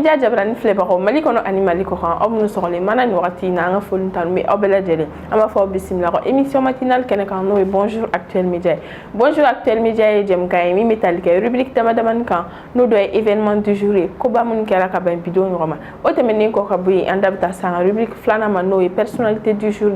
Media Jabrani Flebaro, Malikono Animaliko, Omno Sorle, Mana Noratina, Foluntan, mais Obela Jelly, Amafo Bissimilaro, émission matinale Kenekano et bonjour Actuel Média. Bonjour Actuel Média et Jemkaimi Metallica, rubrique Tamadamankan, nous doit événement du jour, Kobamun Karakaban Bidon Roma, Otemene Kokaboui, Andabta Sang, rubrique Flanamano et personnalité du jour,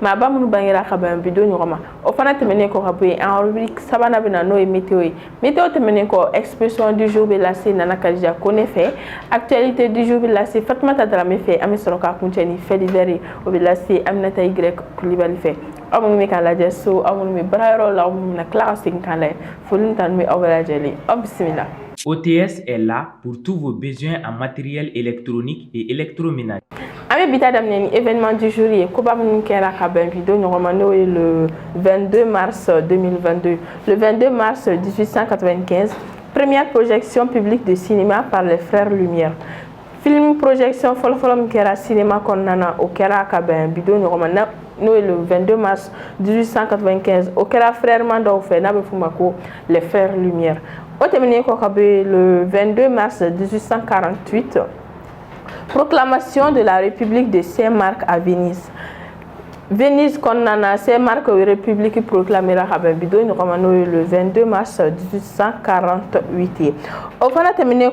Mabamun Bangera Kaban Bidon Roma, Ofanatemene Kokaboui, en rubrique Sabanabinano et Météo, Météo Temeneko, expression du jour, Belasé, Nanakalja, connaît fait. Actualité du jour, c'est Fatmata Dramé fait, Amisoroka Kuncheni, fait divers, au Belasé, Aminata Y, Koulibaly fait. Amoun me kala so, amoun me brairo, la amoun na classe kala, Foluntan me Obela Jelly. Bismillah. OTS est là pour tous vos besoins en matériel électronique et électroménager. Ami bita damneni événement du jour est Kobamun Kera Kaben vidéo Romano est le 22 mars 2022. Le 22 mars 1895, première projection publique de cinéma par les frères Lumière. Film projection folfolom Kera cinéma Konana au Kera Kaben vidéo Romano est le 22 mars 1895 au Kera frère Mando fait Nabefumako les frères Lumière. Au terminé le 22 mars 1848. Proclamation de la République de Saint-Marc à Venise. Venise Konana Saint-Marc République proclamera Bidon Romano le 22 mars 1848. Au final terminé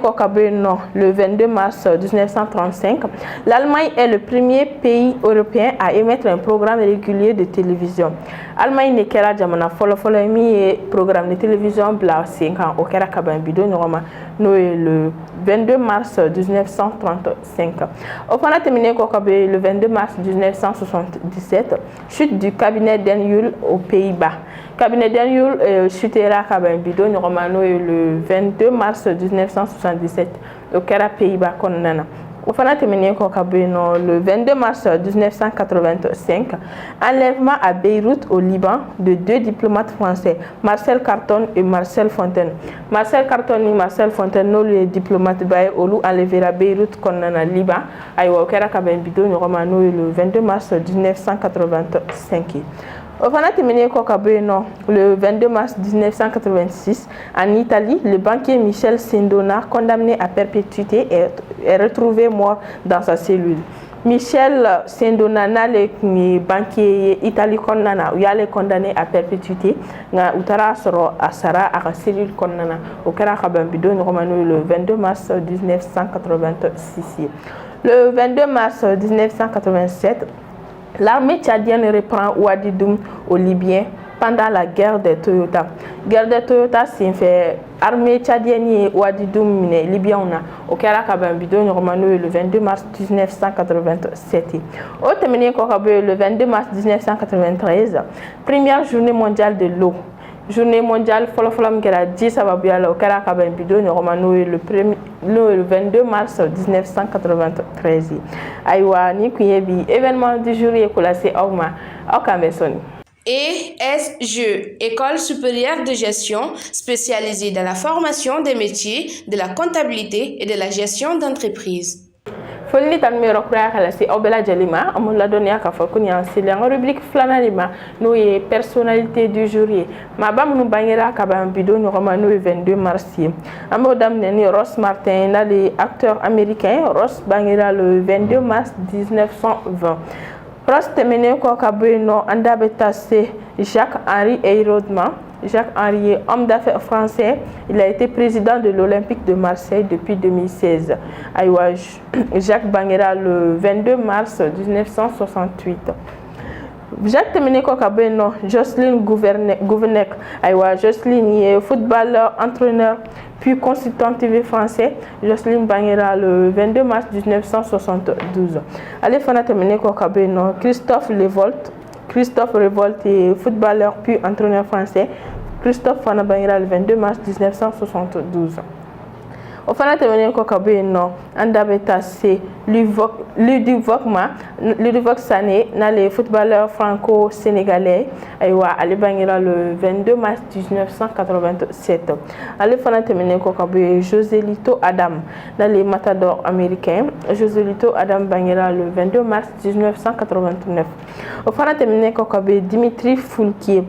le 22 mars 1935, l'Allemagne est le premier pays européen à émettre un programme régulier de télévision. Allemagne n'est qu'à jamana follow programme de télévision bla 5 ans au Kera Bidon Romano le 22 mars 1935. Au final terminé le 22 mars 1977. Chute du cabinet d'Enjul aux Pays-Bas. Cabinet d'Enjul chutera Bidon Romano le 22 mars 1977 au Pays-Bas Konana. Au final terminé le 22 mars 1985, enlèvement à Beyrouth au Liban de deux diplomates français, Marcel Carton et Marcel Fontaine. Marcel Carton et Marcel Fontaine, nous les diplomates baye Olu enlever à Beyrouth konana Liban, aywa okera Bidon Romano le 22 mars 1985. Au final terminé le 22 mars 1986, en Italie, le banquier Michel Sindona, condamné à perpétuité, est retrouvé mort dans sa cellule. Michel Sindona, le banquier italien condamné à perpétuité, na utara soro asara à la cellule condamné au Bidon Romano le 22 mars 1986. Le 22 mars 1987, l'armée tchadienne reprend Ouadidoum aux Libyens pendant la guerre des Toyota. Guerre des Toyota, c'est fait armée tchadienne et Ouadidoum Libyen au Bidon Romano le 22 mars 1987. Au terminé le 22 mars 1993, première journée mondiale de l'eau. Journée mondiale foloflam kera 10 sababuala au Kara Bidon Romano le 22 mars 1993. Aïwa ni kuyebi événement du jour et classé Auma Okambesoni. ESG, École supérieure de gestion spécialisée dans la formation des métiers de la comptabilité et de la gestion d'entreprise. Folni tan mi rokra kala si Obela Jalima amul la donia ka fa kunya si la rubrique flanalima no ye personnalité du jour ma bam nu bangira ka bam bidon romano 22 mars amo dam ni Ross Martin là les acteurs américains Ross bangira le 22 mars 1920. Ross temene ko ka no anda betase Jacques-Henri Eyrodman. Jacques-Henri est homme d'affaires français. Il a été président de l'Olympique de Marseille depuis 2016. Aïwa, Jacques Banguera le 22 mars 1968. Jacques Temeneko Kabeno, Jocelyne Gouvenec. Aïwa, Jocelyne est footballeur, entraîneur, puis consultant TV français. Jocelyne Banguera le 22 mars 1972. Allez, Fana Temeneko Kabeno, Christophe Revolt est footballeur puis entraîneur français. Christophe Fanabangira le 22 mars 1972. Au final, c'est Ludovic Sané, le footballeur franco-sénégalais, le 22 mars 1987. Allez, Joselito Adam, le matador américain. Joselito Adam Bangira le 22 mars 1989. Au final, Dimitri Foulquier,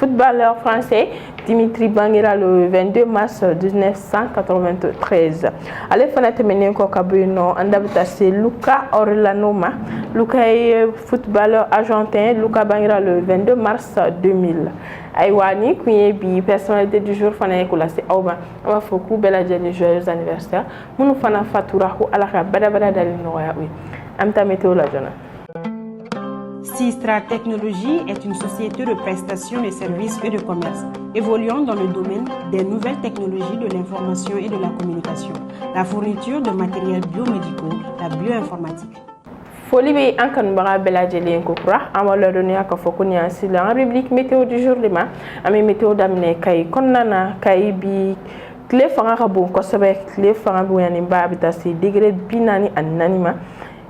footballeur français Dimitri Bangira le 22 mars 1993. Ale fana tɛmɛnen kɔ ka bɔ yen nɔ an da bɛ taa se Luca Orellano ma. Luca est footballeur argentin. Luca Bangira le 22 mars 2000. Ayiwa ni kun ye bi personnalité du jour fana ye ko lase aw ma. An b'a fɔ k'u bɛɛ lajɛlen joyeux anniversaire. Minnu fana fatura ko Ala ka badabada dali nɔgɔya u ye. An bɛ taa météo la joona. Sistra Technologies est une société de prestation de services et de commerce, évoluant dans le domaine des nouvelles technologies de l'information et de la communication, la fourniture de matériels biomédicaux, la bioinformatique. Foli bɛ an kanubaga bɛɛ lajɛlen ko kura an b'a ladɔnniya k'a fɔ ko nin y'an selen an rubrique météo du jour de ma an bɛ météo daminɛ Kayi kɔnɔna na Kayi bi tile fanga ka bon kosɛbɛ tile fanga bonyaninba a bɛ taa se degré 44 ma.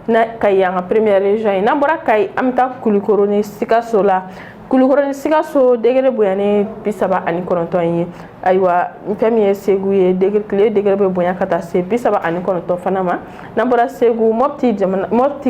Na Kayi an ka première région ye n'an bɔra Kayi an bɛ taa Kulikoro ni Sikaso la Kulikoro ni Sikaso degré bonyanen 39 ye ayiwa fɛn min ye Segu ye tile degré bɛ bonya ka taa se 39 fana ma n'an bɔra Segu Mopti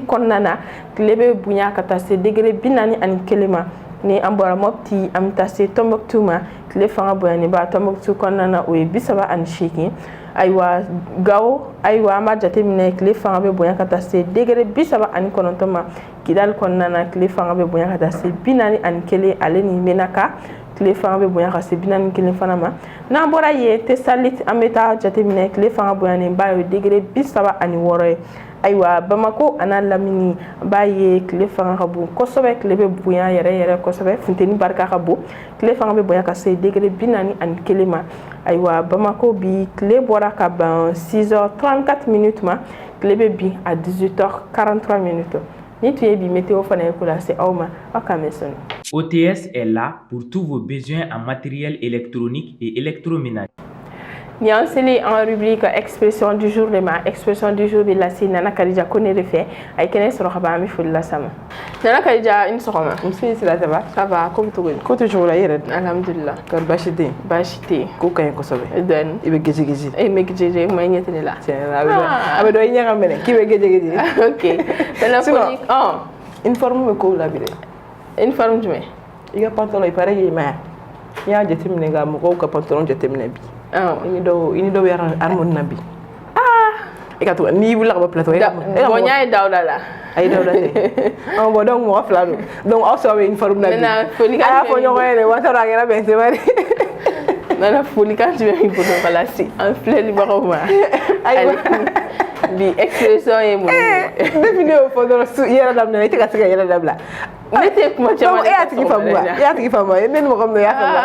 kɔnɔna na tile bɛ bonya ka taa se degré 41 ma ni an bɔra Mopti an bɛ taa se Tombouctou ma tile fanga bonyaninba Tombouctou kɔnɔna na o ye 38 ayiwa Gao ayiwa an b'a jateminɛ tile fanga bɛ bonya ka taa se degré 39 ma Kidal kɔnɔna na tile fanga bɛ bonya ka taa se 41 ale ni Menaka tile fanga bɛ bonya ka se 41 fana ma n'an bɔra yen Tessalit an bɛ taa jateminɛ tile fanga bonyaninba ye degré 36 ye ayiwa Bamako ana Lamini b'a ye tile fanga ka bon kosɛbɛ tile bɛ bonya yɛrɛ kosɛbɛ funteni barika ka bon tile fanga bɛ bonya ka se degré 41 ma ayiwa Bamako bi tile bɔra ka ban 6h34 ma tile bɛ bin à 18h43 ni tun ye bi météo fana ye ko lase aw ma aw ka mɛn sɔnni. OTS est là pour tous vos besoins en matériel électronique et électroménager. Ni an seli en rubrique expression du jour de ma expression du jour bɛ lase Nana Kadija Kone de fɛ a ye kɛnɛ sɔrɔ ka ban an bɛ foli lasa ma. Nana Kadija i ni sɔgɔma. Muso sira ça va? Ça va ko bɛ cogo di? Ko tɛ cogo la i yɛrɛ dun? Alhamdulillah. Kɔri baasi tɛ yen? Baasi tɛ yen. Ko ka ɲi kosɛbɛ. Dɔɔni. I bɛ gejegeje. E mɛ gejeje kuma i ɲɛ tɛ ne la. Tiɲɛ na a bɛ dɔn i ɲɛ ka minɛ k'i bɛ gejegeje. Ok. Nana foli uniforme bɛ kow la bi dɛ. Uniforme jumɛn? I ka pantalon i paraît que i ma yan. N y'a jateminɛ ka mɔgɔw ka pantalon jateminɛ bi. I ni dɔw bɛ harmonie na bi. I ka to n'i wulila ka bɔ plateau. Bon n y'a ye Dawuda la. Ayi Dawuda tɛ. Bon donc mɔgɔ fila don. Donc aw saba bɛ uniforme na bi. Nana folikan a y'a fɔ ɲɔgɔn ye dɛ waati dɔ a kɛra bɛnsɛma de. Nana folikan jumɛn b'i bolo ka lase an filɛlibagaw ma. Ayiwa. Bi expression ye mun ye? Depuis ne y'o fɔ dɔrɔn i yɛrɛ daminɛ i tɛ ka se ka yɛrɛ dabila. Ne tɛ kuma caman e y'a tigi faamu wa? E y'a tigi faamu wa? Ne ni mɔgɔ min y'a faamu wa?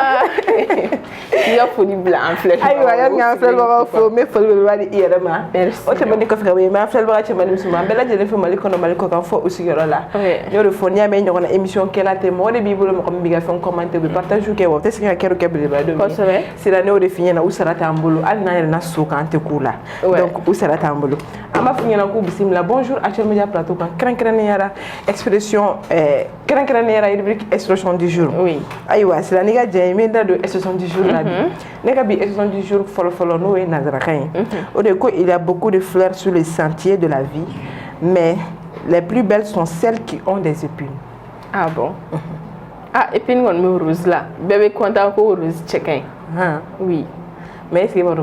I ka foli bila an filɛlibagaw. Ayiwa yanni k'an filɛlibagaw fo n bɛ foli belebeleba di i yɛrɛ ma. O tɛmɛnen kɔfɛ ka bɔ yen n bɛ an filɛlibaga cɛman ni musoman bɛɛ lajɛlen fo Mali kɔnɔ Mali kɔkan fɔ u sigiyɔrɔ la. N y'o de fɔ n'i y'a mɛn ɲɔgɔn na émission kɛla tɛ mɔgɔ de b'i bolo mɔgɔ min b'i ka fɛn commenter u bɛ partage kɛ wa u tɛ se ka kɛ belebeleba dɔ min. Kosɛbɛ. Sira ne y'o de f'i ɲɛna u sara t'an bolo hali n'an yɛrɛ na so kan an tɛ k'u la. Donc u sara t'an bolo. An b'a f'u ɲɛna k'u bisimila bonjour Actuel Media Plateau kan kɛrɛnkɛrɛnnenya expression kɛrɛnkɛrɛnnenya rubrique expression du jour. Oui. Ayiwa sira n'i ka diya ye n bɛ n da don expression du jour la bi. Ne ka bi expression du jour fɔlɔ n'o ye nanzarakan ye. O de ko il y a beaucoup de fleurs sur les sentiers de la vie mais les plus belles sont celles qui ont des épines. Ah bon? Ah épines kɔni bɛ rose la bɛɛ bɛ content ko rose cɛ ka ɲi. Oui. Mais est-ce que i b'a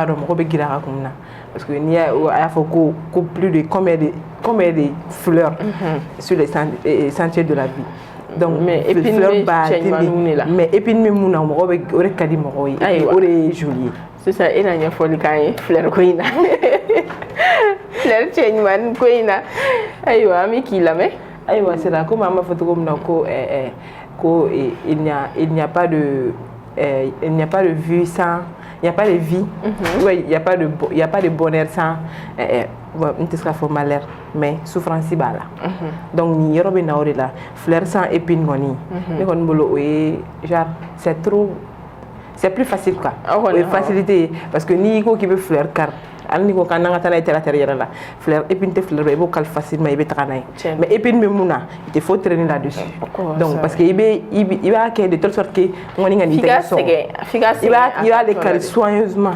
dɔn mɔgɔ bɛ girin a ka kun na parce que n'i y'a fɔ ko plus de combien de fleurs sur les sentiers de la vie. Donc mais épine bɛ cɛ ɲumanw de la. Mais épine bɛ mun na mɔgɔ bɛ o de ka di mɔgɔw ye. Ayiwa o de ye joli ye. Sisan e na ɲɛfɔli k'an ye fleur ko in na. Fleur cɛ ɲuman ko in na ayiwa an bɛ k'i lamɛn. Ayiwa c'est là comme an b'a fɔ cogo min na ko il n'y a pas de vie sans il n'y a pas de vie. Ouais, il y a pas de bonheur sans n tɛ se ka fɔ malheur mais souffrance b'a la. Donc nin yɔrɔ bɛ na o de la fleur sans épine kɔni ne kɔni bolo o ye genre c'est plus facile quoi. O ye facilité parce que n'i ko k'i bɛ fleur kari hali ni ko kan nga tana itera yɛrɛ la fleur épine te fleur i b'o kali facilement i bɛ taga n'a ye mais épine bɛ mun na il te faut traîner là-dessus donc parce que i b'a kɛ de telle sorte que ŋɔni ka n'i tɛgɛ sɔgɔ i b'a le kari soigneusement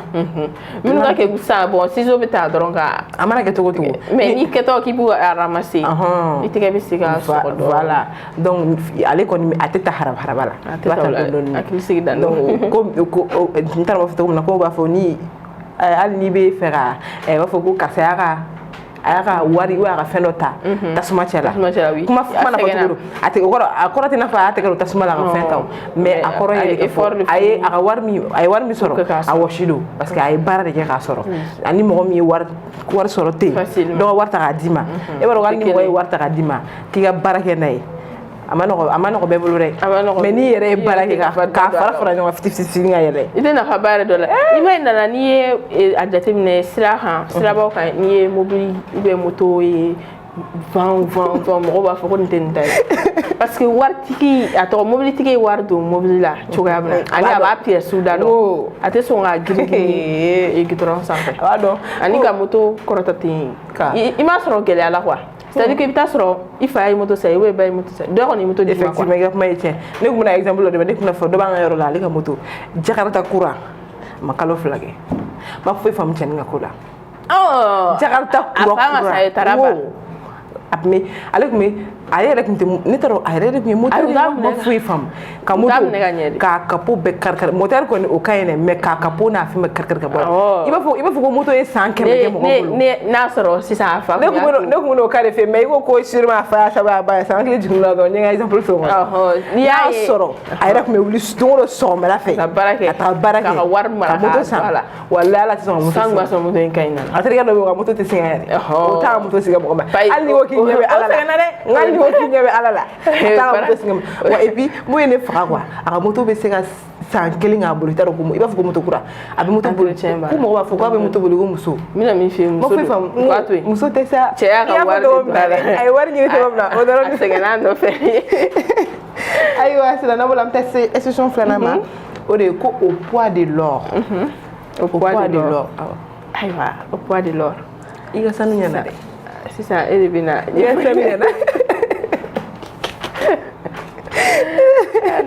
minnu ka kɛ sisan bon ciseau bɛ taa dɔrɔn ka a mana kɛ cogo cogo mais n'i kɛtɔ k'i b'u ramasser i tɛgɛ bɛ se ka sɔgɔ dɔɔnin voilà donc ale kɔni a tɛ taa haraba la a tɛ taa dɔɔnin hakili sigi dan donc ko n taara b'a fɔ cogo min na ko b'a fɔ ni hali n'i bɛ fɛ ka b'a fɔ ko karisa a y'a ka wari ou a ka fɛn dɔ ta tasuma cɛ la kuma na fɔ cogo a kɔrɔ tɛ n'a fɔ a y'a tɛgɛ don tasuma la a ka fɛn ta mais a kɔrɔ ye a ye wari min sɔrɔ a wɔsi don parce que a ye baara de kɛ k'a sɔrɔ ani mɔgɔ min ye wari sɔrɔ ten dɔ ka wari ta k'a d'i ma e b'a dɔn hali ni mɔgɔ ye wari ta k'a d'i ma k'i ka baara kɛ n'a ye a ma nɔgɔ bɛɛ bolo dɛ mais n'i yɛrɛ ye baara kɛ k'a fara ɲɔgɔn fitinin ka yɛlɛ i tɛ nafa ba yɛrɛ dɔ la i ma nana n'i ye a jateminɛ sirabaw kan n'i ye mobili ou bien moto ye van mɔgɔw b'a fɔ ko nin tɛ nin ta ye parce que waritigi a tɔgɔ mobilitigi ye wari don mobili la cogoya min na ani a b'a pièces da dɔn a tɛ sɔn ka girin gidɔrɔn sanfɛ a b'a dɔn ani ka moto kɔrɔta ten i m'a sɔrɔ gɛlɛya la quoi c'est-à-dire que i bɛ taa sɔrɔ i fa ye moto san i ba ye moto san dɔ kɔni ye moto di ma quoi effectivement i ka kuma ye tiɲɛ ne tun bɛna exemple dɔ de ma ne tun bɛna fɔ dɔ b'an ka yɔrɔ la ale ka moto Jakarta kura a ma kalo 2 kɛ ma foyi faamu cɛnni ka ko la Jakarta kura a fa ma sa ye Taraba ale tun bɛ a yɛrɛ tun tɛ ne t'a dɔn a yɛrɛ de tun ye moto ye ma foyi faamu ka moto k'a capot bɛɛ kari moteur kɔni o ka ɲi dɛ mais k'a capot n'a fɛn bɛɛ kari ka bɔ i b'a fɔ ko moto ye san 100 kɛ mɔgɔ bolo n'a sɔrɔ sisan a fa ne kun bɛ n'o cas de fɛ mais i ko sûrement a fa y'a sabu a ba ye san hakili jiginna la dɔrɔn n ye n ka exemple fɛ o ma n'i y'a sɔrɔ a yɛrɛ tun bɛ wuli don o don sɔgɔmada fɛ ka baara kɛ a taga baara kɛ ka wari mara ka moto san walahi ala tɛ sɔn ka moto san san ma sɔn moto in ka ɲi na a terikɛ dɔ bɛ yen ka moto tɛ sɛgɛn yɛrɛ o t'a ka moto sɛgɛn mɔgɔ ma hali n'i ko k'i ɲɛ bɛ ala la hali n'i ko k'i ɲɛ bɛ ala la a t'a ka moto sɛgɛn wa et puis mun ye ne faga quoi a ka moto bɛ se ka san 1 k'a bolo i t'a dɔn ko i b'a fɔ ko moto kura a bɛ moto boli ko mɔgɔ b'a fɔ k'a bɛ moto boli ko muso n bɛna min f'i ye muso don k'a to yen muso tɛ sa cɛ y'a ka wari de bila dɛ a ye wari ɲini cogo min na o dɔrɔn a sɛgɛnna nɔfɛ ayiwa sisan n'a bɔra an bɛ taa se institution filanan ma o de ye ko au poids de l'or au poids de l'or ayiwa au poids de l'or i ka sanu ɲɛna dɛ sisan e de bɛ na i ka sanu ɲɛna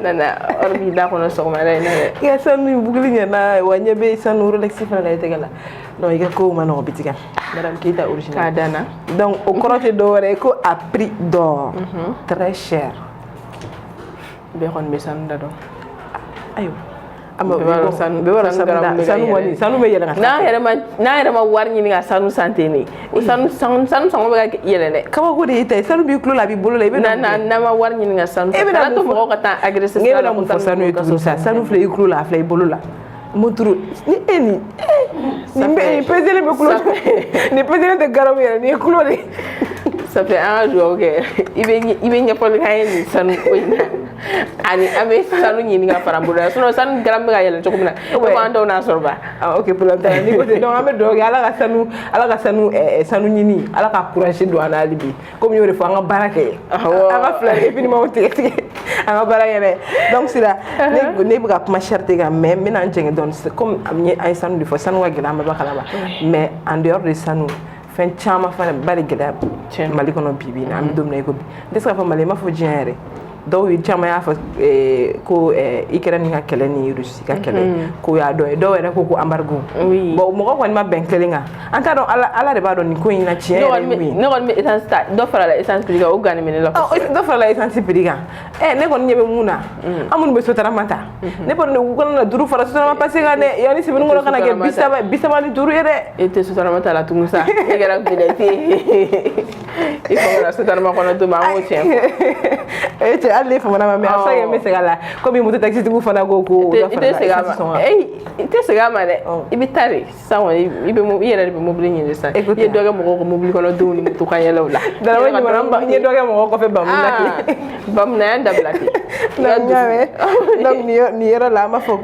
nana or b'i da kɔnɔ sɔgɔmada in na dɛ i ka sanu buguli ɲɛna wa ɲɛ bɛ sanu Rolex fana la i tɛgɛ la donc i ka kow ma nɔgɔ bitika madame Keita original k'a danna donc o kɔrɔ tɛ dɔwɛrɛ ye ko à prix d'or très cher bɛɛ kɔni bɛ sanu da dɔn ayiwa sanu bɛ yɛlɛ n'a yɛrɛ ma wari ɲini ka sanu san ten ne o sanu sɔngɔ bɛ ka yɛlɛ dɛ kabako de y'i ta ye sanu b'i tulo la a b'i bolo la i bɛ n'a ma wari ɲini ka sanu e bɛna to mɔgɔw ka taa agresser e bɛna mun fɔ sanu ye tuguni sa sanu filɛ i tulo la a filɛ i bolo la moturu ni e nin peseli bɛ tulo nin peseli tɛ garamu yɛrɛ nin ye tulo de ça fait an ka dugawu kɛ i bɛ ɲɛfɔli k'an ye nin sanu ko in na ani an bɛ sanu ɲini ka fara an bolo la sinon sanu garan bɛ ka yɛlɛ cogo min na e ko an dɔw n'a sɔrɔ ba ok problème t'a la ni ko ten donc an bɛ dugawu kɛ ala ka sanu ɲini ala ka courage don an na hali bi komi n y'o de fɔ an ka baara kɛ an ka fila épinimanw tigɛ an ka baara kɛ dɛ donc sira ne bɛ ka kuma charité kan mais n bɛna n jɛngɛ dɔɔni comme an ye sanu de fɔ sanu ka gɛlɛn an bɛɛ b'a kalama mais en dehors de sanu fɛn caman fana ba de gɛlɛya Mali kɔnɔ bi bi in na an bɛ don min na i ko bi n tɛ se ka fɔ Mali n b'a fɔ diɲɛ yɛrɛ dɔw ye caman y'a fɔ ko Ukraine ka kɛlɛ ni Russie ka kɛlɛ ko y'a dɔ ye dɔw yɛrɛ ko embargo bon mɔgɔ kɔni ma bɛn kelen kan an t'a dɔn ala de b'a dɔn nin ko in na tiɲɛ yɛrɛ ye mun ye ne kɔni bɛ essence ta dɔ farala essence prix kan o gannen bɛ ne la dɔ farala essence prix kan ne kɔni ɲɛ bɛ mun na an minnu bɛ sotarama ta ne kɔni u kana na 5 fara sotarama pase kan dɛ yanni sɛbɛnni kɔnɔ kana kɛ 35 ni 5 ye dɛ e tɛ sotarama ta la tugun sa e kɛra bilɛti i fɔ ka sotarama kɔnɔ don ma an k'o tiɲɛ hali ne famana ma mais a se me segala comme moto taxi tigiw fana ko i tɛ segin a ma dɛ i bɛ taa de sisan kɔni i yɛrɛ de bɛ mobili ɲini sisan i ye dɔ kɛ mɔgɔw ka mobili kɔnɔ denw ni moto kan yɛlɛw la n ye dɔ kɛ mɔgɔw kɔfɛ bamuna ten bamunaya dabila ten donc nin yɔrɔ la an b'a fɔ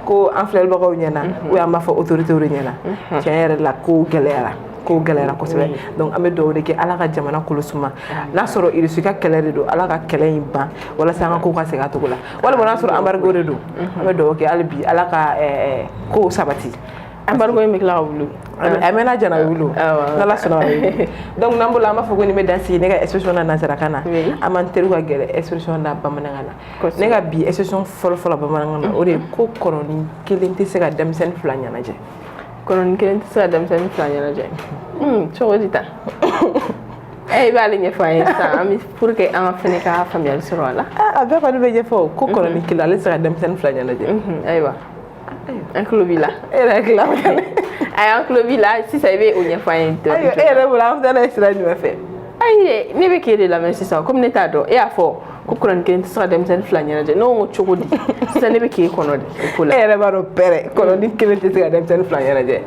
ko an filɛlibagaw ɲɛna ou an b'a fɔ autorités de ɲɛna tiɲɛ yɛrɛ la ko gɛlɛyara kosɛbɛ donc an bɛ dugawu de kɛ ala ka jamana kolo suma n'a sɔrɔ Russie ka kɛlɛ de don ala ka kɛlɛ in ban walasa an ka kow ka segin a cogo la walima n'a sɔrɔ embargo de don an bɛ dugawu kɛ hali bi ala ka kow sabati embargo yi mi kila wulu amena jana wulu nala sona donc nambola ma fogo ni me dansi ne ga expression na nazara kana amanteru ga gere expression na bamananga ne ga bi expression folo bamananga o de ko koroni kelente se ga damsen flanya na je koroni kelente se ga damsen flanya na je chogodita bali nye fa insta ami pour que en fene ka familial sur la be ko be je fo ko koroni kelale se ga damsen flanya na je aywa un club là un club là si ça avait on y a fait voilà on a essayé de faire ne be kire la merci ça comme neta do e afo ko kuran ken sa dem sen flanya na no mo chogodi ça ne be kire kono de ko la baro pere kono ni kele te sa dem sen flanya na je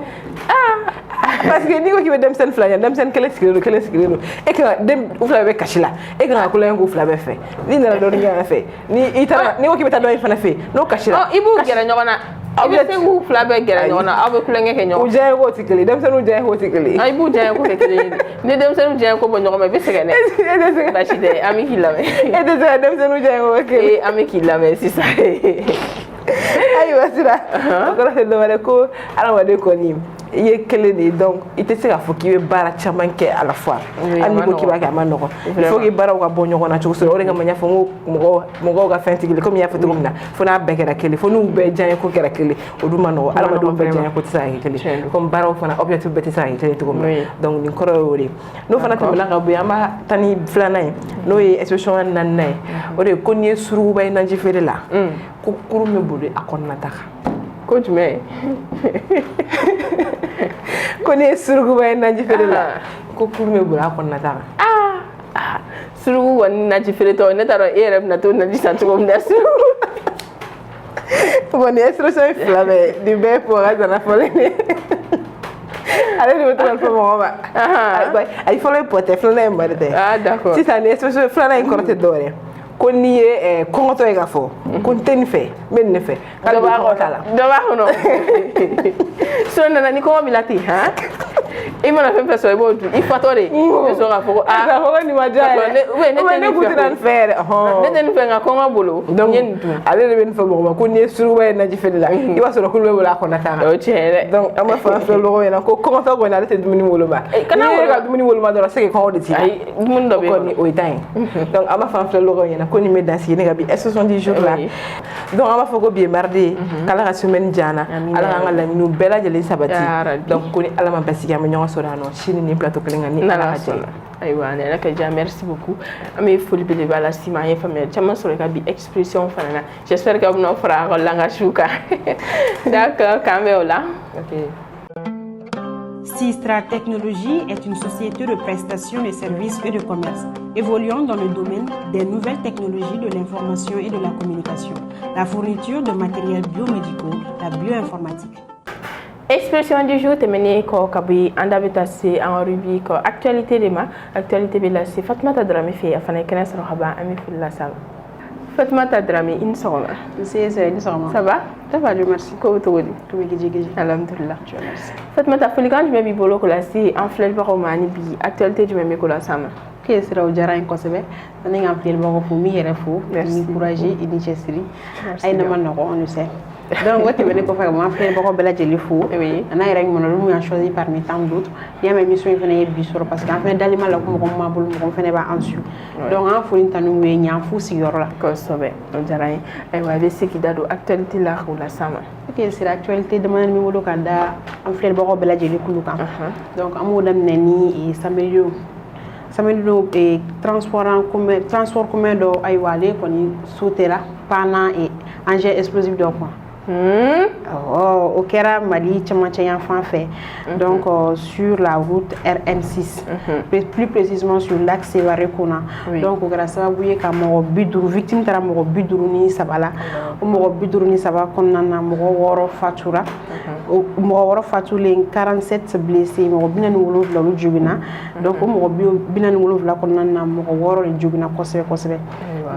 parce que ni ko ki dem sen flanya dem sen kele sikiro e ka dem ufla be kashila e ka ko len ko ufla be fe ni na do ni ga fe ni itara ni ko ki beta do fa na fe no kashila ibu gera nyona ibe se wu fla be gera nyona abe kulenge ke nyona uje ko tikeli dem sen uje ko tikeli ay bu uje ko tikeli ni dem sen uje ko bo nyoma be se gene ba shide ami kilame e de dem sen uje ko ke ami kilame si ça ayi wasira ko la do wala ko ala wade ko ni ye kele ni donc ite se ka fo ki be bara chaman ke à la fois ani ko ki ba ka manoko il faut que bara ka bonyo na chuso o nga manya fo mo ga fentigile comme ya fo dum na fo na be kera kele fo nu be jan ko kera kele o dum manoko ala ma do be jan ko tsa kele comme bara fo na objectif be tsa kele to comme donc ni koro wori no fana tamela ga bu yama tani flana no ye expression nan nay o de ko ni suru bay nan jifere la ko kuru me bulu akon na taka ko jume ko ne surugu bay naji fere la ko kurme bura ko nata surugu wan naji fere to ne taro ereb na to naji santu ko mna surugu bon estro so flabe di be pour azana folene allez le mettre dans le moment ay folé pote flana mbarde d'accord si ça ne estro so flana en corte dore ko ni ko to e gafo ko ten fe men ne fe do ba ko no so na ni ko bilati ha imana fe peso e bo il fatore so ga fo ni maja ne ko tan faire ne den fe nga ko ngabulu nyen tu ale le ben fa bo ko ni suru way na jife la i waso ko le wala ko na ta o chere donc ama fa so lo na ko to go na te dumuni wolo ba kana ga dumuni wolo ma do la se ko de ti ay mun do be ko ni o tan donc ama fa lo go na ko ni me dansi ne ga bi 70 jours là donc ama fa ko bi mardi kala ga semaine jana ala nga la ñu bela jeli sabati donc ko ni ala ma basi ga ñoo so dano chini ni plateau klinga ni ala ha aywa ne naka ja merci beaucoup ami foli bele bala sima ye famille chama so ka bi expression fanana j'espère que vous n'en fera langa shuka d'accord Caméola OK Sistra Technologies est une société de prestation de services et de commerce, évoluant dans le domaine des nouvelles technologies de l'information et de la communication, la fourniture de matériels biomédicaux, la bioinformatique. Expression du jour terminée ko kabi andabita se en rubrique actualité de ma actualité bela se Fatmata Dramé fait afana kana sara haba ami fillah sab Fatmata Dramé in soma C'est une somme. Ça va Dieu merci. Ko to wodi To mi giji. Alhamdulillah. Dieu merci. Fatmata filigan je bi bolo ko la si en flel ba ko mani bi actualité je me ko la sama Ke sira o jara en kosebe ni ngam flel ba ko fu mi yere fu ni courage initiative ay na man ko on le sait. Donc wote bene ko fa ma flel ba ko bela jeli fu oui ana ira mo no mu choisi parmi tant d'autres ya ma mission fene bi soro parce que en fait dalima la ko mo ma bul mo fene ba en su donc en fu intanu we nya fu si yor la ko sobe o jara ay wa be siki dado actualité la ko la sama ok c'est l'actualité de man mi wodo kanda en flel ba ko bela jeli kulu kan donc amu dam ne ni samedi et transport commun do ay wale ko ni soutera pana et engin explosif do quoi au Kera Mali Tchamanchayan fait donc sur la route RN6 plus précisément sur l'axe Sevarekona donc grâce à vous ka mo biduru victime tara mo biduru ni sabala mo biduru ni saba konnana mo woro fatura mo woro fatule 47 blessés mo binani wolofla lu jugina donc mo binani wolofla konnana mo woro li jugina kosebe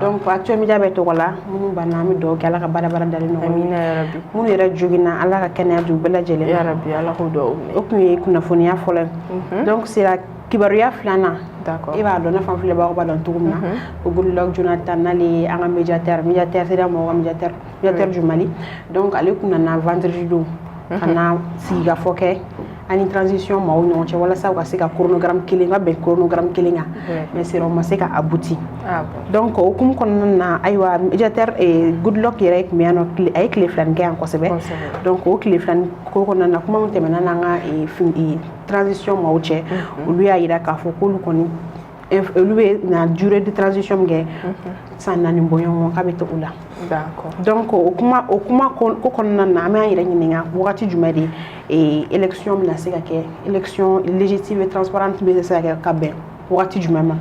donc actuellement jabe to wala munu banami do kala ka bara dali no amina mun yɛrɛ jogina ala ka kɛnɛya ju bɛɛ lajɛlen ya rabbi ala ko do o kun ye kunnafoniya fɔlɔ donc c'est kibaruya filanan d'accord i b'a dɔn ne fan filɛ b'a dɔn cogo min na o Goodluck Jonathan n'ale an ka médiateur c'est mɔgɔ ka médiateur du Mali donc ale kun nana vendredi don kana sigi ka fɔ kɛ ani transition maaw ɲɔgɔn cɛ walasa u ka se ka chronogramme kelen ka bɛn chronogramme kelen kan mais c'est ma se ka abouti donc o kum kɔnɔna na ayiwa médiateur Goodluck yɛrɛ tun bɛ yan nɔ a ye tile filani kɛ yan kosɛbɛ donc o tile filani ko kɔnɔna na kuma min tɛmɛna n'an ka transition maaw cɛ olu y'a yira k'a fɔ k'olu kɔni olu bɛ na durée de transition min kɛ san 4 bɔɲɔgɔn k'a bɛ to o la donc o kuma ko kɔnɔna na an b'an yɛrɛ ɲininka wagati jumɛn de élection bɛna se ka kɛ élection légitime et transparente bɛ se ka kɛ ka bɛn wagati jumɛn ma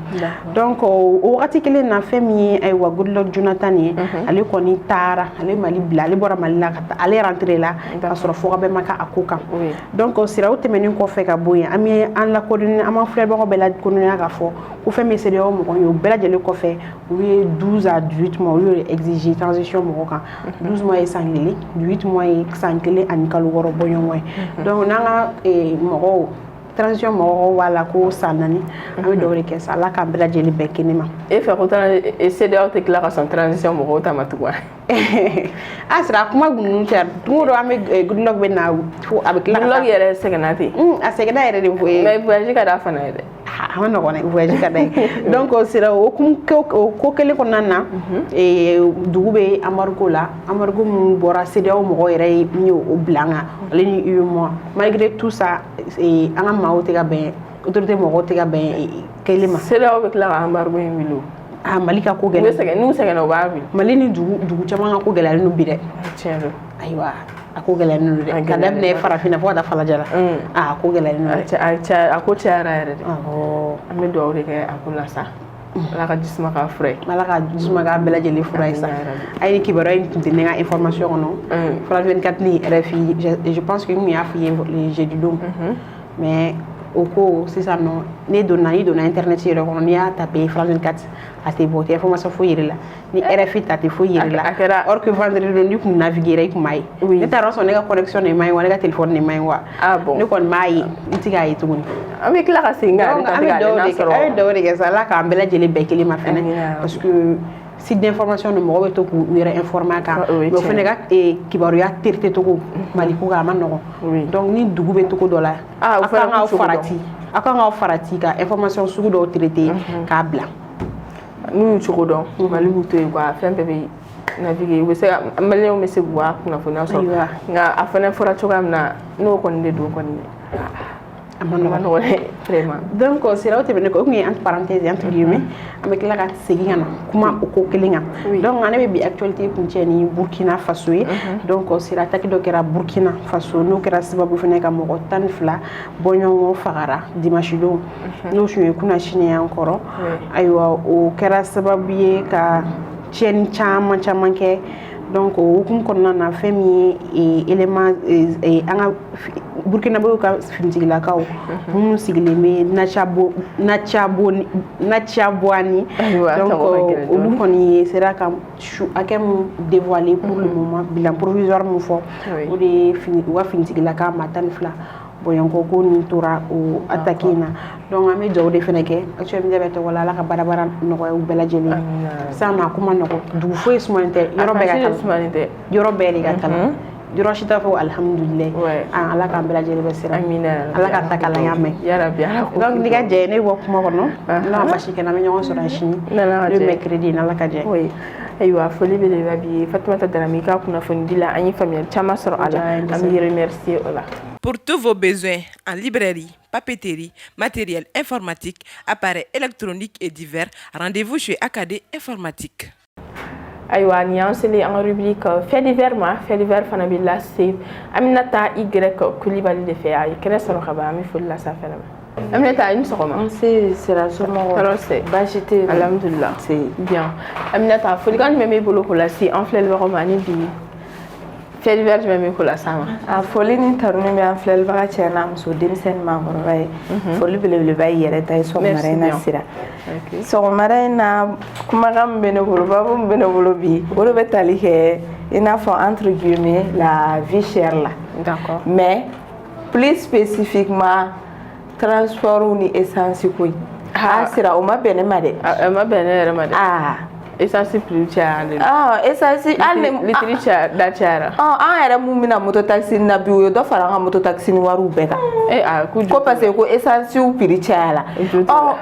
donc o wagati kelen na fɛn min ye ayiwa Goodluck Jonathan ye ale kɔni taara ale Mali bila ale bɔra Mali la ka taa ale rentré la ka sɔrɔ fɔga bɛɛ ma kɛ a ko kan donc siraw tɛmɛnen kɔfɛ ka bɔ yen an bɛ an lakodɔnni an b'an filɛbagaw bɛɛ lakodɔnniya k'a fɔ ko fɛn min ye CEDEAO mɔgɔw ye o bɛɛ lajɛlen kɔfɛ olu ye 12 à 18 mois olu ye exiger transition mɔgɔw kan 12 mois ye san kelen 18 mois ye san kelen ani kalo wɔɔrɔ bɔɲɔgɔn ye donc n'an ka mɔgɔw transition mɔgɔw b'a la ko san 4 an bɛ dɔw de kɛ sa Ala k'an bɛɛ lajɛlen bɛɛ kɛnɛ ma e fɛ ko CEDEAO tɛ tila ka sɔn transition mɔgɔw ta ma tugun a sera kuma ninnu cɛ don o don an bɛ Goodluck bɛ na fo a bɛ tila Goodluck yɛrɛ sɛgɛnna ten a sɛgɛnna yɛrɛ de mais voyage ka d'a fana ye dɛ a ma nɔgɔn dɛ voyage ka d'a ye donc sera o ko kelen kɔnɔna na dugu bɛ embargo la embargo min bɔra CEDEAO mɔgɔw yɛrɛ ye min y'o bila an kan ale ni UEMOA malgré tout ça an ka maaw tɛ ka bɛn autorité mɔgɔw tɛ ka bɛn kelen ma CEDEAO bɛ tila ka embargo in wuli o Mali ka ko gɛlɛn n'u sɛgɛnna o b'a wuli Mali ni dugu caman ka ko gɛlɛyalen don bi dɛ tiɲɛ don ayiwa a ko gɛlɛyalen don dɛ ka daminɛ Farafinna fo ka taa Falaja la a ko gɛlɛyalen don a ko cayara yɛrɛ de an bɛ dugawu de kɛ a ko la sa Ala ka jisuma k'a fura ye Ala ka jisuma k'a bɛɛ lajɛlen fura ye sa a ye kibaruya in tun tɛ ne ka information kɔnɔ France 24 ni RFI je pense que n kun y'a f'i ye jeudi don mais o ko sisan nɔ n'i donna internet yɛrɛ kɔnɔ n'i y'a tapé France 24 a tɛ bɔ tɛ information foyi yɛrɛ la ni RFI ta tɛ foyi yɛrɛ la or que vendredi don n'i kun naviguera i kun b'a ye ne t'a dɔn sɔn ne ka connexion de ma ɲi wa ne ka téléphone de ma ɲi wa ne kɔni b'a ye n tɛ k'a ye tuguni an bɛ tila ka segin kan an bɛ dɔw de kɛ sa Ala k'an bɛɛ lajɛlen bɛɛ kelen ma fɛnɛ parce que site d'information de mɔgɔw bɛ to k'u yɛrɛ informer kan mais o fɛnɛ ka kibaruya terite cogo Mali ko kan a ma nɔgɔn donc ni dugu bɛ togo dɔ la a kan k'aw farati ka information sugu dɔw traiter k'a bila n'u y'u cogo dɔn Mali b'u to yen quoi fɛn bɛɛ bɛ naviguer u bɛ se ka maliyɛnw bɛ se k'u ka kunnafoniya sɔrɔ nka a fɛnɛ fɔra cogoya min na n'o kɔni de don kɔni a ma nɔgɔn dɛ vraiment donc siraw tɛmɛnen kɔ o kun ye entre parenthèse entre guillemets an bɛ tila ka segin ka na kuma o ko kelen kan donc ne bɛ bi actualité kuncɛ ni Burkina Faso ye donc sira attaque dɔ kɛra Burkina Faso n'o kɛra sababu fɛnɛ ka mɔgɔ 12 bɔɲɔgɔnw fagara dimanche don n'o tun ye kunna sini y'an kɔrɔ ayiwa o kɛra sababu ye ka tiɲɛni caman kɛ donc o hukumu kɔnɔna na fɛn min ye élément an ka Burkinabéw ka finitigilakaw minnu sigilen bɛ Natchaboani donc olu kɔni sera ka hakɛ min dévoiler pour le moment bilan provisoire min fɔ o de ye u ka finitigilaka maa 12 bɔɲɔgɔnko ko nin tora o attaque in na donc an bɛ dugawu de fɛnɛ kɛ actuellement bɛ tɔgɔ la Ala ka baara nɔgɔya u bɛɛ lajɛlen san ma kuma nɔgɔ dugu foyi sumalen tɛ yɔrɔ bɛɛ ka kalan yɔrɔ bɛɛ de ka kalan yɔrɔ si t'a fɔ alhamdulilayi Ala k'an bɛɛ lajɛlen bɛ siran Ala ka ta kalan y'a mɛn donc n'i ka jɛ ne bɔ kuma kɔnɔ n'a ma basi kɛ na an bɛ ɲɔgɔn sɔrɔ sini le mercredi n'Ala ka jɛ ayiwa foli belebeleba bi ye Fatumata Darame i ka kunnafoni di la an ye faamuyali caman sɔrɔ a la an b'i remercier o la. Pour tous vos besoins en librairie, papeterie, matériel informatique, appareils électroniques et divers, rendez-vous chez AKD Informatique. Ayiwa ni y'an seli an ka rubrique fait divers ma fait divers fana bɛ lase Aminata Y Kulibali de fɛ a ye kɛnɛ sɔrɔ ka ban an bɛ foli lase a fana ma. Aminata i ni sɔgɔma. Nse sera somɔgɔw. Tɔɔrɔ tɛ. Baasi tɛ yen. Alhamdulilah. C'est bien. Aminata folikan jumɛn b'i bolo k'o lase an filɛlibagaw ma ani bi fait divers jumɛn bɛ k'o lase an ma. A foli ni tanu bɛ an filɛlibaga cɛ n'a muso denmisɛnnin maakɔrɔba ye. Foli belebeleba ye yɛrɛ ta ye sɔgɔmada in na sira. Sɔgɔmada in na kumakan min bɛ ne bolo babu min bɛ ne bolo bi o de bɛ tali kɛ i n'a fɔ entre guillemets la vie chère la. D'accord. Mais plus spécifiquement transport ni essence ko in. A sira o ma bɛn ne ma dɛ. A ma bɛn ne yɛrɛ ma dɛ. essence plus cher. Essence litiri da cher. An yɛrɛ mun bɛna moto taxi na bi o ye dɔ fara an ka moto taxi ni wariw bɛɛ kan. Ko parce que ko essence prix caya la.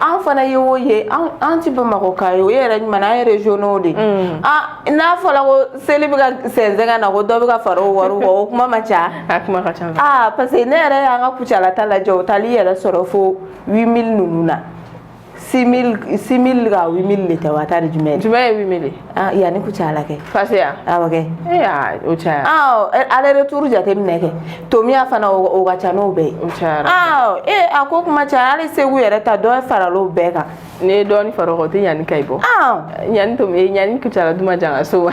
An fana ye o ye an ti Bamakɔ ka ye o yɛrɛ ɲuman an ye régionaux de. N'a fɔla ko seli bɛ ka sɛnsɛn ka na ko dɔ bɛ ka fara o wariw kan o kuma ma ca. A kuma ka ca. Parce que ne yɛrɛ y'an ka kucalata lajɛ o tali yɛrɛ sɔrɔ fo 8000 ninnu na. 6000 ka 8000 de tɛ wa tari jumɛn? Jumɛn ye 8000 ye? Yani kucala kɛ. Parce ya? Awɔ kɛ. O caya. Ale retour jateminɛ kɛ. Tomiya fana o ka ca n'o bɛɛ ye. O cayara. A ko kuma caya hali Segu yɛrɛ ta dɔ farala o bɛɛ kan. N'i ye dɔɔni fara o kan o tɛ ɲani ka i bɔ. Ɲani Tomi ɲani kucala duma janga so wa.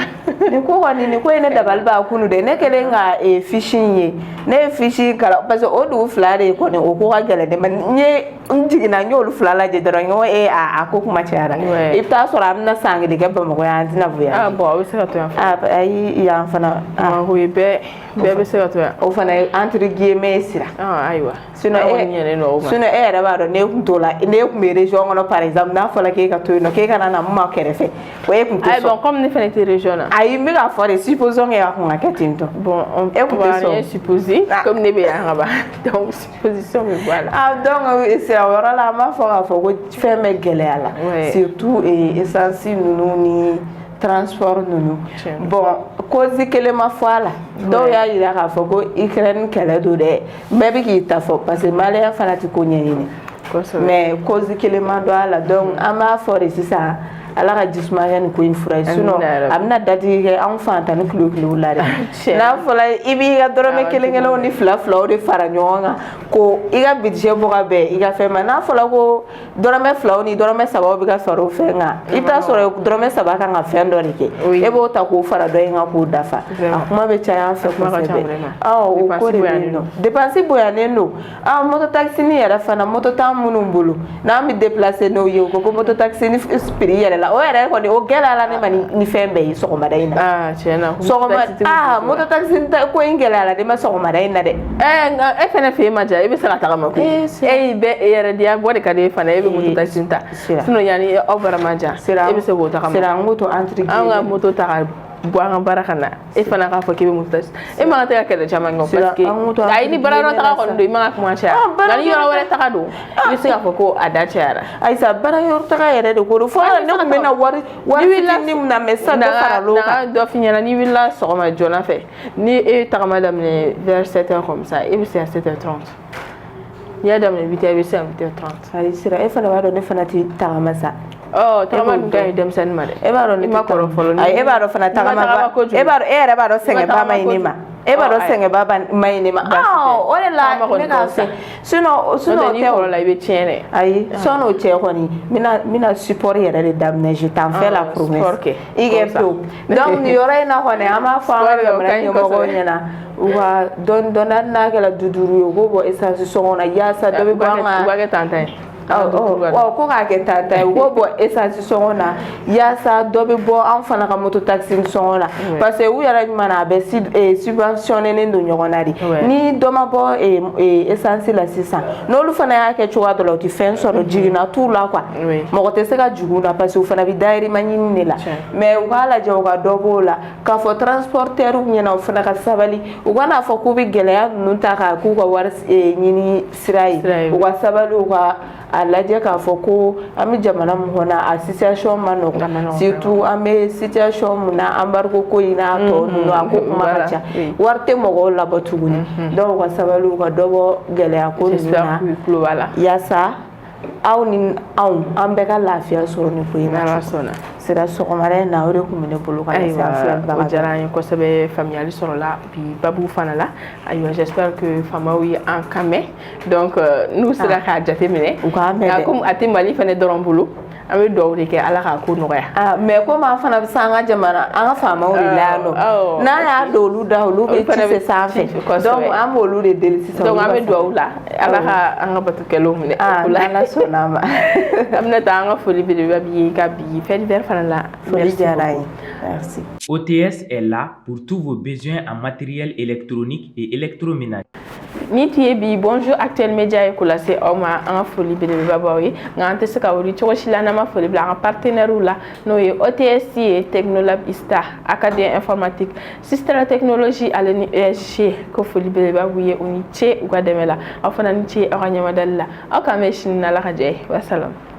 Nin ko kɔni nin ko ye ne dabali b'a kunu de ne kɛlen ka fiche in ye ne ye fiche kalan parce que o dugu fila de kɔni o ko ka gɛlɛn de mais n jiginna n y'olu fila lajɛ dɔrɔn n ko a ko kuma cayara i bɛ taa sɔrɔ an bɛna san kelen kɛ Bamakɔ yan an tɛna bɔ yan. Bon a bɛ se ka to yan fana. Ayi yan fana. O ye bɛɛ bɛ se ka to yan. O fana ye entre guillemets sira. Ayiwa. Sinon e yɛrɛ b'a dɔn ne kun t'o la ne kun bɛ région kɔnɔ par exemple n'a fɔra k'e ka to yen nɔ k'e kana na mun ma kɛrɛfɛ o e kun tɛ sɔn. Ayi bon comme ne fana tɛ région na. Ayi n bɛ k'a fɔ de supposons que a kun ka kɛ ten tɔ. Bon on va rien supposer comme ne bɛ yan ka ban donc supposition bɛ bɔ a la. Donc sira o yɔrɔ la an b'a fɔ k'a fɔ ko fɛn bɛ gɛlɛya la surtout essence ninnu ni transport ninnu. Bon cause kelen ma fɔ a la dɔw y'a jira k'a fɔ ko Ukraine kɛlɛ don dɛ bɛɛ bɛ k'i ta fɔ parce que maliyɛn fana tɛ ko ɲɛɲini mais cause kelen ma dɔn a la donc an b'a fɔ de sisan ala ka jisumaya nin ko in fura ye sinon a bɛna dadigi kɛ anw fantan ni kilo la dɛ n'a fɔla i b'i ka dɔrɔmɛ kelen kelenw ni fila filaw de fara ɲɔgɔn kan ko i ka budget bɔ ka bɛn i ka fɛn ma n'a fɔla ko dɔrɔmɛ filaw ni dɔrɔmɛ sabaw bɛ ka fara o fɛn kan i bɛ taa sɔrɔ dɔrɔmɛ saba kan ka fɛn dɔ de kɛ e b'o ta k'o fara dɔ in kan k'o dafa a kuma bɛ caya an fɛ kosɛbɛ o ko de bɛ yen nɔ dépense bonyanen don moto taxi ni yɛrɛ fana moto t'an minnu bolo n'an bɛ déplacer n'o ye o ko moto taxi ni prix yɛrɛ la o yɛrɛ kɔni o gɛlɛya la ne ma ni fɛn bɛɛ ye sɔgɔmada in na. Tiɲɛna. Sɔgɔma moto taxi ko in gɛlɛya la ne ma sɔgɔmada in na dɛ. Nka e fɛnɛ fɛ yen ma ja e bɛ se ka tagama koyi. E bɛ yɛrɛ diya bɔ de ka di e fana e bɛ moto taxi ta. Sinon yanni aw bara ma ja e bɛ se k'o tagama. Sira n ko to entre guillemets. An ka moto ta ka bɔ an ka baara ka na e fana k'a fɔ k'i bɛ moto taxi e man kan tɛ ka kɛlɛ caman kɛ parce que ayi ni baara yɔrɔ taga kɔni don i man kan ka kuma caya nka ni yɔrɔ wɛrɛ taga don i bɛ se k'a fɔ ko a da cayara. Ayisa baara yɔrɔ taga yɛrɛ de ko don fo ne tun bɛ na wari fitinin min na mais sisan dɔ faral'o kan. Dɔ f'i ɲɛna n'i wulila sɔgɔma joona fɛ ni e ye tagama daminɛ vers 7h comme ça e bɛ se à 7h30 n'i y'a daminɛ 8h e bɛ se à 8h30. Ayi sira e fana b'a dɔn ne fana tɛ tagama sa. Tagama dun ka ɲi denmisɛnnin ma dɛ. E b'a dɔn ne ma kɔrɔ fɔlɔ. Ayi e b'a dɔn fana tagama e yɛrɛ b'a dɔn sɛgɛnba ma ɲi ne ma. E b'a dɔn sɛgɛnba ma ɲi ne ma. O de la ne k'a fɛ sinon o tɛ o la i bɛ tiɲɛ dɛ. Ayi sɔnni o cɛ kɔni n bɛna support yɛrɛ de daminɛ je t'en fais la promesse. I kɛ pewu donc nin yɔrɔ in na kɔni an b'a fɔ an ka jamana ɲɛmɔgɔw ɲɛna u ka dɔɔni dɔɔni hali n'a kɛra 5 ye u k'o bɔ essence sɔngɔ na yaasa dɔ bɛ bɔ an ka. U b'a kɛ tantan ye. Ko k'a kɛ tantan ye u k'o bɔ essence sɔngɔ na yaasa dɔ bɛ bɔ an fana ka moto taxi sɔngɔ na parce que u yɛrɛ ɲuman na a bɛ subventionné don ɲɔgɔn na de ni dɔ ma bɔ essence la sisan n'olu fana y'a kɛ cogoya dɔ la u tɛ fɛn sɔrɔ jiginna t'u la quoi mɔgɔ tɛ se ka jigin u la parce que u fana bɛ dayirimɛ ɲini de la mais u k'a lajɛ u ka dɔ b'o la k'a fɔ transporteur ɲɛna u fana ka sabali u kana fɔ k'u bɛ gɛlɛya ninnu ta k'u ka wari ɲini sira ye u ka sabali u ka a lajɛ k'a fɔ ko an bɛ jamana min kɔnɔ a situation ma nɔgɔn surtout an bɛ situation min na embargo ko in n'a tɔ ninnu a ko kuma ka ca wari tɛ mɔgɔw labɔ tuguni donc u ka sabali u ka dɔ bɔ gɛlɛya ko ninnu na yaasa aw ni anw an bɛɛ ka lafiya sɔrɔ nin ko in na sira sɔgɔmada in na o de tun bɛ ne bolo ka lase an filɛbaga o diyara an ye kosɛbɛ faamuyali sɔrɔla bi babu fana la ayiwa j'espère que faamaw ye an kan mɛn donc n'u sera k'a jateminɛ u k'a mɛn dɛ comme a tɛ Mali fana dɔrɔn bolo an bɛ dugawu de kɛ ala k'a ko nɔgɔya mais comme an fana bɛ se an ka jamana an ka faamaw de la yan nɔ n'an y'a don olu da olu bɛ tise sanfɛ donc an b'olu de deli sisan donc an bɛ dugawu la ala ka an ka batukɛlaw minɛ o la ala sɔnna ma an bɛna taa an ka foli belebeleba b'i ye ka bi fête d'hiver fana la foli diyara n ye merci. OTS est là pour tous vos besoins en matériel électronique et électroménager. ni tu es bi bonjour Actuel Média et kula c'est oma en folie beleba bawi ngante se ka wori chochila na ma folie bla partenaire la no ye OTSI et Technolab Ista Académie informatique Sistera technologie à l'ESG ko folie beleba wiye uni che uga demela afana ni che oranya madalla akame shin na la kaje wassalam.